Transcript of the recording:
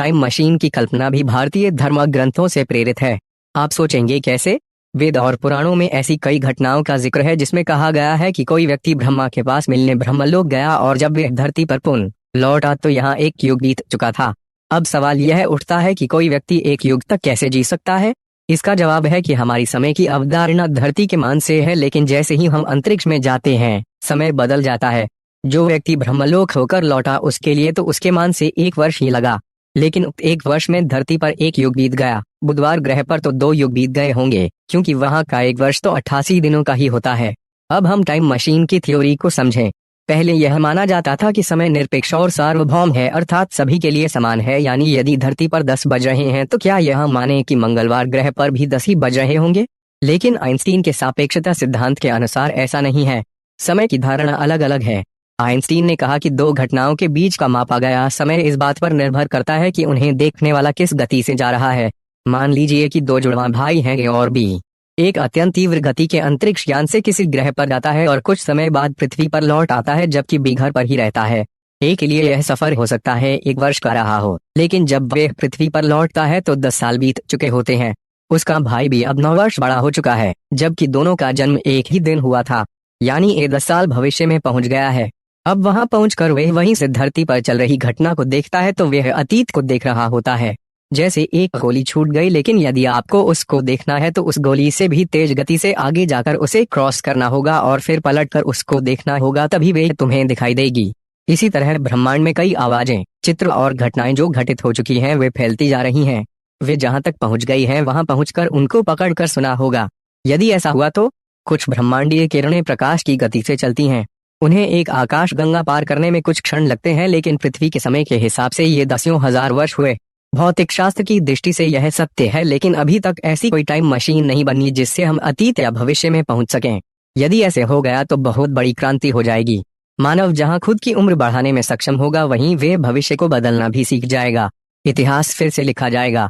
Time machine की कल्पना भी भारतीय धर्म ग्रंथों से प्रेरित है। आप सोचेंगे कैसे? वेद और पुराणों में ऐसी कई घटनाओं का जिक्र है जिसमें कहा गया है कि कोई व्यक्ति ब्रह्मा के पास मिलने ब्रह्मलोक गया और जब वह धरती पर पुनः लौटा तो यहाँ एक युग बीत चुका था। अब सवाल यह उठता है कि कोई व्यक्ति एक युग तक कैसे जी सकता है? इसका जवाब है कि हमारी समय की अवधारणा धरती के मान से है, लेकिन जैसे ही हम अंतरिक्ष में जाते हैं समय बदल जाता है। जो व्यक्ति ब्रह्मलोक होकर लौटा उसके लिए तो उसके मान से 1 वर्ष ही लगा, लेकिन 1 वर्ष में धरती पर 1 युग बीत गया। बुधवार ग्रह पर तो 2 युग बीत गए होंगे, क्योंकि वहां का 1 वर्ष तो 88 दिनों का ही होता है। अब हम टाइम मशीन की थ्योरी को समझें। पहले यह माना जाता था कि समय निरपेक्ष और सार्वभौम है, अर्थात सभी के लिए समान है। यानी यदि धरती पर 10 बज रहे हैं तो क्या यह माने कि मंगलवार ग्रह पर भी 10 ही बज रहे होंगे? लेकिन आइंस्टीन के सापेक्षता सिद्धांत के अनुसार ऐसा नहीं है। समय की धारणा अलग अलग है। आइंस्टीन ने कहा कि 2 घटनाओं के बीच का मापा गया समय इस बात पर निर्भर करता है कि उन्हें देखने वाला किस गति से जा रहा है। मान लीजिए कि 2 जुड़वां भाई हैं ए और बी। एक अत्यंत तीव्र गति के अंतरिक्ष यान से किसी ग्रह पर जाता है और कुछ समय बाद पृथ्वी पर लौट आता है, जबकि बी घर पर ही रहता है। ए के लिए यह सफर हो सकता है 1 वर्ष का रहा हो, लेकिन जब वह पृथ्वी पर लौटता है तो 10 साल बीत चुके होते हैं। उसका भाई भी अब 9 वर्ष बड़ा हो चुका है, जबकि दोनों का जन्म एक ही दिन हुआ था। यानी ए 10 साल भविष्य में पहुंच गया है। अब वहां पहुंचकर वह वहीं से धरती पर चल रही घटना को देखता है तो वह अतीत को देख रहा होता है। जैसे एक गोली छूट गई, लेकिन यदि आपको उसको देखना है तो उस गोली से भी तेज गति से आगे जाकर उसे क्रॉस करना होगा और फिर पलटकर उसको देखना होगा, तभी वे तुम्हें दिखाई देगी। इसी तरह ब्रह्मांड में कई आवाजें, चित्र और घटनाएं जो घटित हो चुकी हैं वे फैलती जा रही हैं। वे जहां तक पहुंच गई हैं वहां पहुंचकर उनको पकड़कर सुना होगा। यदि ऐसा हुआ तो कुछ ब्रह्मांडीय किरणें प्रकाश की गति से चलती हैं। उन्हें एक आकाश गंगा पार करने में कुछ क्षण लगते हैं, लेकिन पृथ्वी के समय के हिसाब से ये 10 हजार वर्ष हुए। भौतिक शास्त्र की दृष्टि से यह सत्य है, लेकिन अभी तक ऐसी कोई टाइम मशीन नहीं बनी जिससे हम अतीत या भविष्य में पहुंच सकें। यदि ऐसे हो गया तो बहुत बड़ी क्रांति हो जाएगी। मानव जहां खुद की उम्र बढ़ाने में सक्षम होगा, वहीं वे भविष्य को बदलना भी सीख जाएगा। इतिहास फिर से लिखा जाएगा।